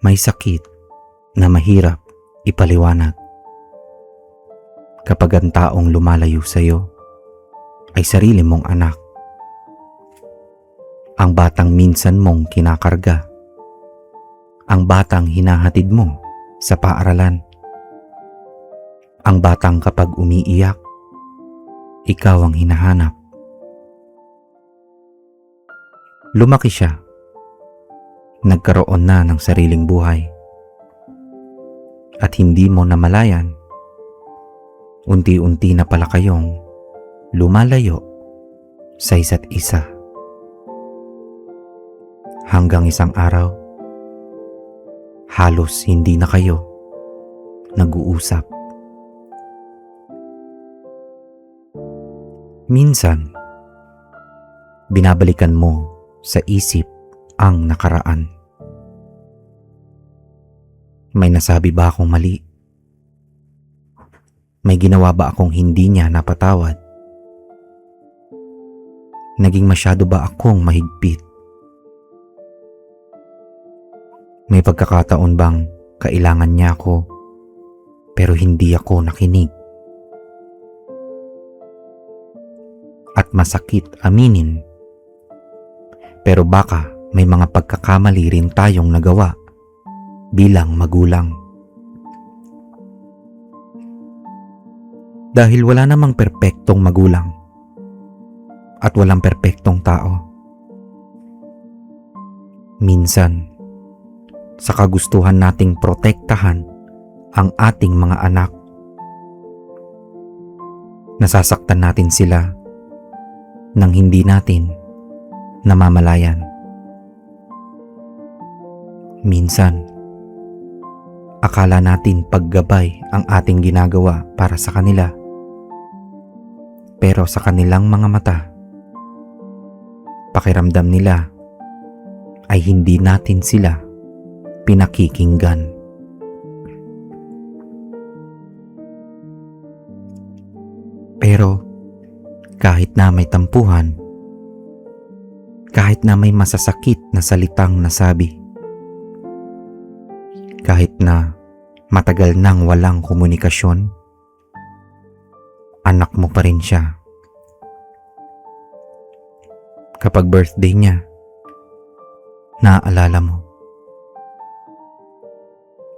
May sakit na mahirap ipaliwanag kapag ang taong lumalayo sa iyo ay sarili mong anak. Ang batang minsan mong kinakarga. Ang batang hinahatid mo sa paaralan. Ang batang kapag umiiyak, ikaw ang hinahanap. Lumaki siya. Nagkaroon na ng sariling buhay. At hindi mo namalayan, unti-unti na pala kayong lumalayo sa isa't isa. Hanggang isang araw, halos hindi na kayo nag-uusap. Minsan, binabalikan mo sa isip ang nakaraan. May nasabi ba akong mali? May ginawa ba akong hindi niya napatawad? Naging masyado ba akong mahigpit? May pagkakataon bang kailangan niya ako pero hindi ako nakinig? At masakit aminin, pero baka may mga pagkakamali rin tayong nagawa bilang magulang. Dahil wala namang perpektong magulang at walang perpektong tao. Minsan, sa kagustuhan nating protektahan ang ating mga anak, nasasaktan natin sila nang hindi natin namamalayan. Minsan, akala natin paggabay ang ating ginagawa para sa kanila. Pero sa kanilang mga mata, pakiramdam nila ay hindi natin sila pinakikinggan. Pero kahit na may tampuhan, kahit na may masasakit na salitang nasabi, kahit na matagal nang walang komunikasyon, anak mo pa rin siya. Kapag birthday niya, naaalala mo.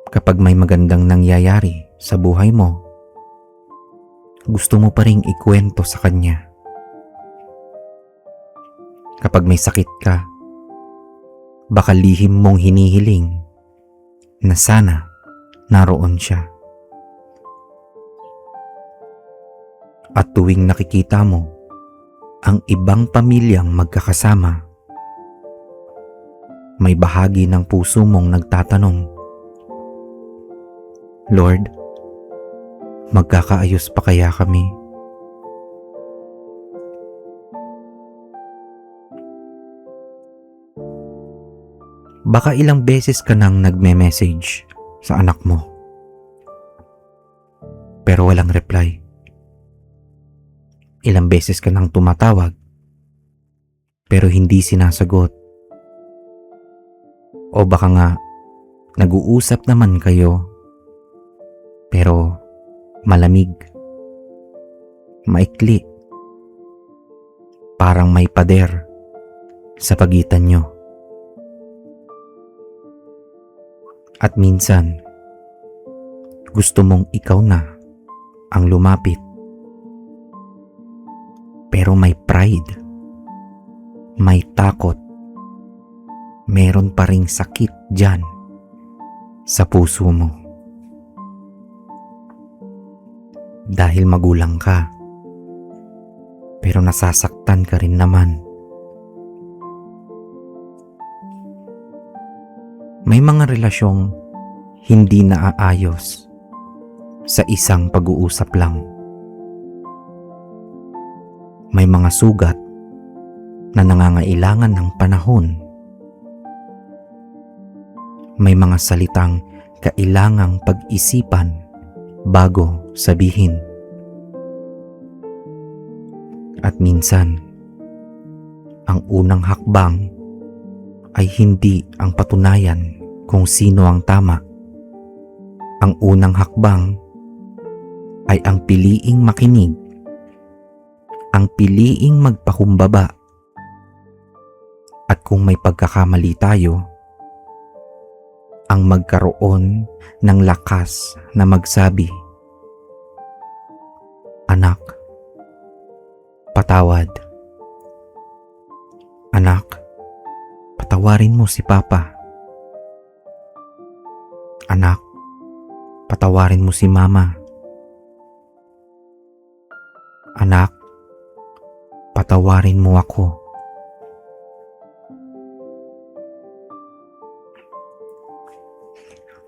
Kapag may magandang nangyayari sa buhay mo, gusto mo pa ring ikwento sa kanya. Kapag may sakit ka, baka lihim mong hinihiling na sana naroon siya. At tuwing nakikita mo ang ibang pamilyang magkakasama, may bahagi ng puso mong nagtatanong, Lord, magkakaayos pa kaya kami? Baka ilang beses ka nang nagme-message sa anak mo, pero walang reply. Ilang beses ka nang tumatawag, pero hindi sinasagot. O baka nga, nag-uusap naman kayo, pero malamig, maikli, parang may pader sa pagitan nyo. At minsan, gusto mong ikaw na ang lumapit. Pero may pride, may takot, meron pa ring sakit dyan sa puso mo. Dahil magulang ka, pero nasasaktan ka rin naman. May mga relasyong hindi naaayos sa isang pag-uusap lang. May mga sugat na nangangailangan ng panahon. May mga salitang kailangang pag-isipan bago sabihin. At minsan, ang unang hakbang ay hindi ang patunayan kung sino ang tama. Ang unang hakbang ay ang piliing makinig, ang piliing magpakumbaba. At kung may pagkakamali tayo, ang magkaroon ng lakas na magsabi, "Anak, patawad. Anak, patawarin mo si Papa. Anak, patawarin mo si Mama. Anak, patawarin mo ako."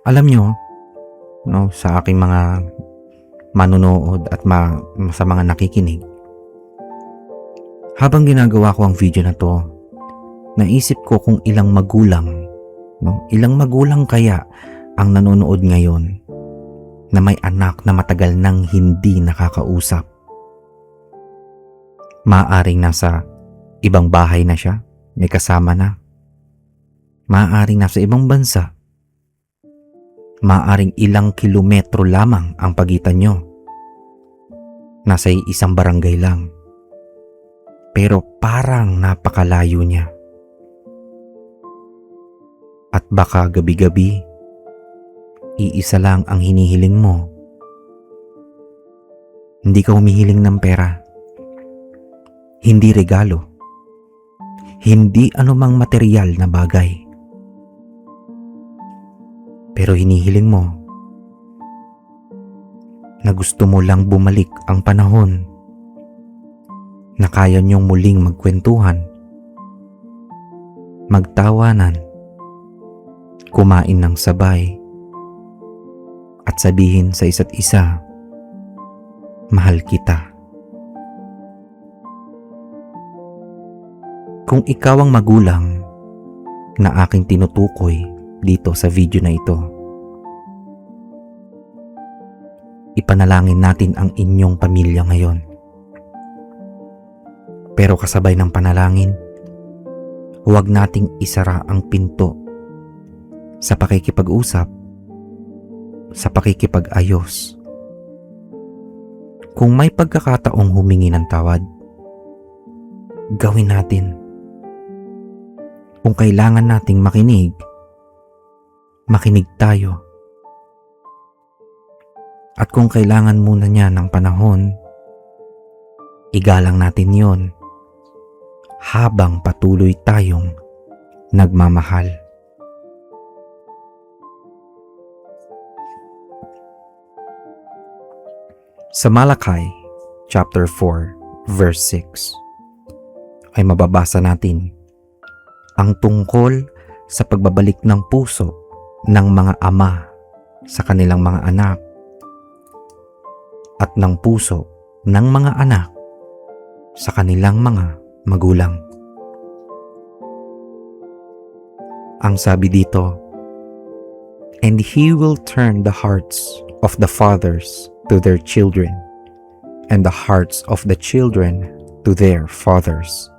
Alam nyo, no, sa aking mga manonood at sa mga nakikinig, habang ginagawa ko ang video na to, naisip ko kung ilang magulang kaya ang nanonood ngayon na may anak na matagal nang hindi nakakausap. Maaaring nasa ibang bahay na siya, may kasama na. Maaaring nasa ibang bansa. Maaaring ilang kilometro lamang ang pagitan nyo. Nasa isang barangay lang. Pero parang napakalayo niya. At baka gabi-gabi, iisa lang ang hinihiling mo. Hindi ka humihiling ng pera. Hindi regalo. Hindi anumang material na bagay. Pero hinihiling mo na gusto mo lang bumalik ang panahon na kaya niyong muling magkwentuhan, magtawanan, kumain ng sabay, at sabihin sa isa't isa, "Mahal kita." Kung ikaw ang magulang na aking tinutukoy dito sa video na ito, ipanalangin natin ang inyong pamilya ngayon. Pero kasabay ng panalangin, huwag nating isara ang pinto sa pakikipag-usap, sa pakikipag-ayos. Kung may pagkakataong humingi ng tawad, gawin natin. Kung kailangan nating makinig tayo. At kung kailangan muna niya ng panahon, igalang natin yon habang patuloy tayong nagmamahal. Sa Malakay chapter 4 verse 6 ay mababasa natin ang tungkol sa pagbabalik ng puso ng mga ama sa kanilang mga anak at ng puso ng mga anak sa kanilang mga magulang. Ang sabi dito, "And he will turn the hearts of the fathers to their children, and the hearts of the children to their fathers.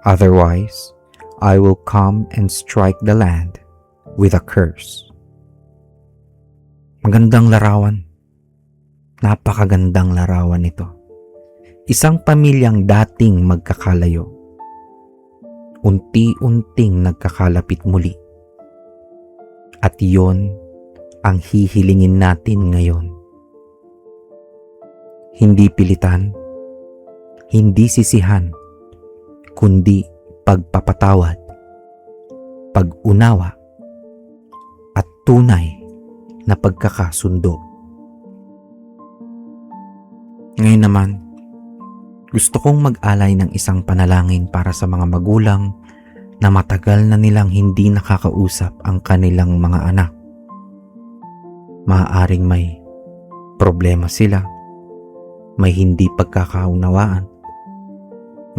Otherwise, I will come and strike the land with a curse." Magandang larawan. Napakagandang larawan ito. Isang pamilyang dating magkakalayo, unti-unting nagkakalapit muli. At iyon ang hihilingin natin ngayon. Hindi pilitan, hindi sisihan, kundi pagpapatawad, pag-unawa, at tunay na pagkakasundo. Ngayon naman, gusto kong mag-alay ng isang panalangin para sa mga magulang na matagal na nilang hindi nakakausap ang kanilang mga anak. Maaaring may problema sila, may hindi pagkakaunawaan,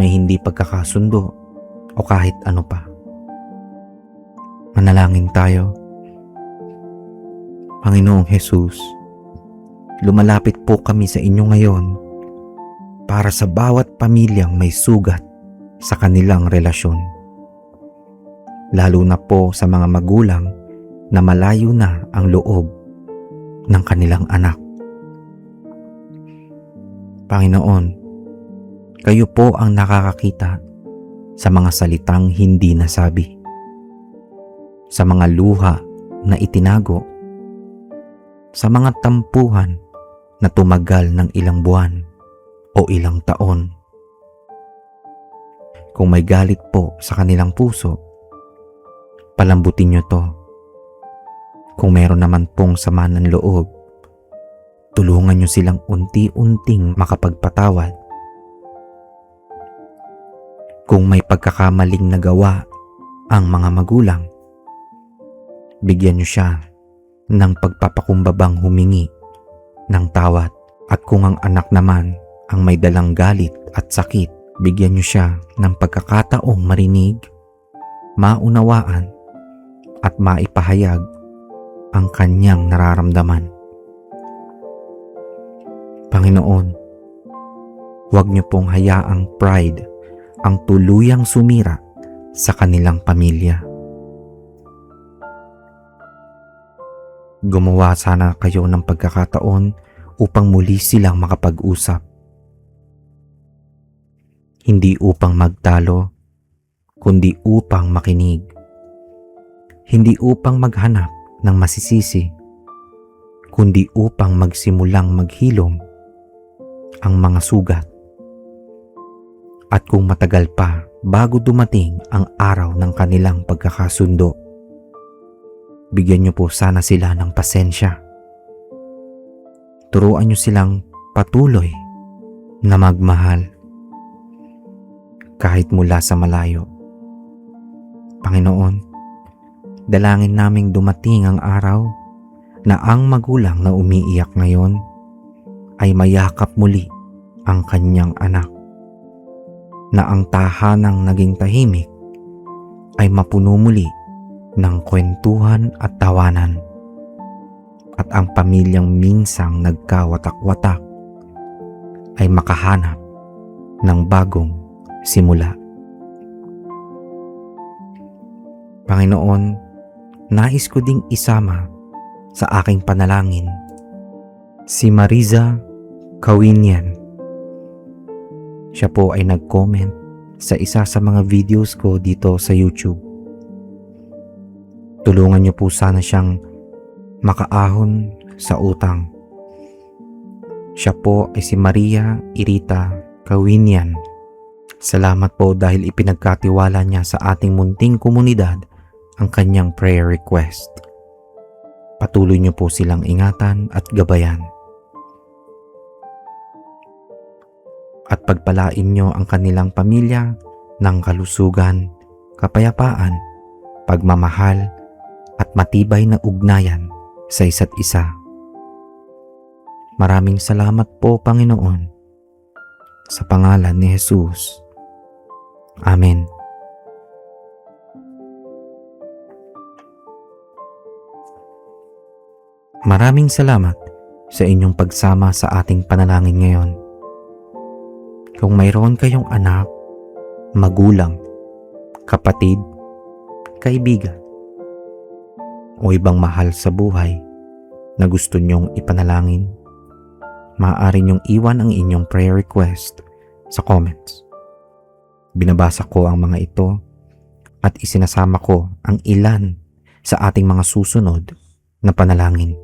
may hindi pagkakasundo, o kahit ano pa. Manalangin tayo. Panginoong Jesus, lumalapit po kami sa inyo ngayon para sa bawat pamilyang may sugat sa kanilang relasyon. Lalo na po sa mga magulang na malayo na ang loob ng kanilang anak. Panginoon, kayo po ang nakakakita sa mga salitang hindi nasabi, sa mga luha na itinago, sa mga tampuhan na tumagal ng ilang buwan o ilang taon. Kung may galit po sa kanilang puso, palambutin niyo to. Kung meron naman pong sama ng loob, tulungan niyo silang unti-unting makapagpatawad. Kung may pagkakamaling nagawa ang mga magulang, bigyan niyo siya ng pagpapakumbabang humingi ng tawad. At kung ang anak naman ang may dalang galit at sakit, bigyan niyo siya ng pagkakataong marinig, maunawaan at maipahayag ang kanyang nararamdaman. Panginoon, huwag niyo pong hayaang pride ang tuluyang sumira sa kanilang pamilya. Gumawa sana kayo ng pagkakataon upang muli silang makapag-usap. Hindi upang magtalo, kundi upang makinig. Hindi upang maghanap ng masisisi, kundi upang magsimulang maghilom ang mga sugat. At kung matagal pa bago dumating ang araw ng kanilang pagkakasundo, bigyan niyo po sana sila ng pasensya. Turuan niyo silang patuloy na magmahal kahit mula sa malayo. Panginoon, dalangin naming dumating ang araw na ang magulang na umiiyak ngayon ay mayakap muli ang kanyang anak, na ang tahanang naging tahimik ay mapuno muli ng kwentuhan at tawanan, at ang pamilyang minsang nagkawatak-watak ay makahanap ng bagong simula. Panginoon, nais ko ding isama sa aking panalangin si Mariza Kawinian. Siya po ay nag-comment sa isa sa mga videos ko dito sa YouTube. Tulungan niyo po sana siyang makaahon sa utang. Siya po ay si Maria Irita Kawinian. Salamat po dahil ipinagkatiwala niya sa ating munting komunidad ang kanyang prayer request. Patuloy niyo po silang ingatan at gabayan. At pagpalain niyo ang kanilang pamilya ng kalusugan, kapayapaan, pagmamahal at matibay na ugnayan sa isa't isa. Maraming salamat po, Panginoon, sa pangalan ni Jesus. Amen. Maraming salamat sa inyong pagsama sa ating panalangin ngayon. Kung mayroon kayong anak, magulang, kapatid, kaibigan, o ibang mahal sa buhay na gusto nyong ipanalangin, maaari nyong iwan ang inyong prayer request sa comments. Binabasa ko ang mga ito at isinasama ko ang ilan sa ating mga susunod na panalangin.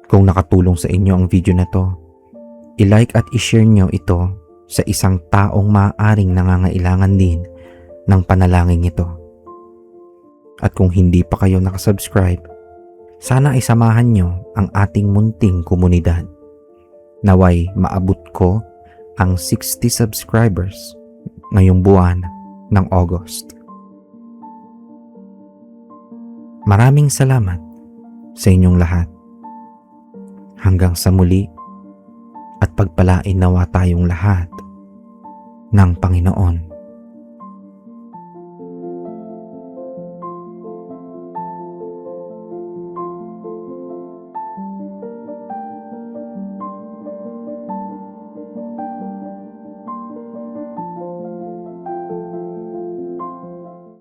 Kung nakatulong sa inyo ang video na to, i-like at i-share nyo ito sa isang taong maaaring nangangailangan din ng panalangin ito. At kung hindi pa kayo nakasubscribe, sana ay samahan nyo ang ating munting komunidad. Naway maabot ko ang 60 subscribers ngayong buwan ng August. Maraming salamat sa inyong lahat. Hanggang sa muli, at pagpalain nawa tayong lahat ng Panginoon.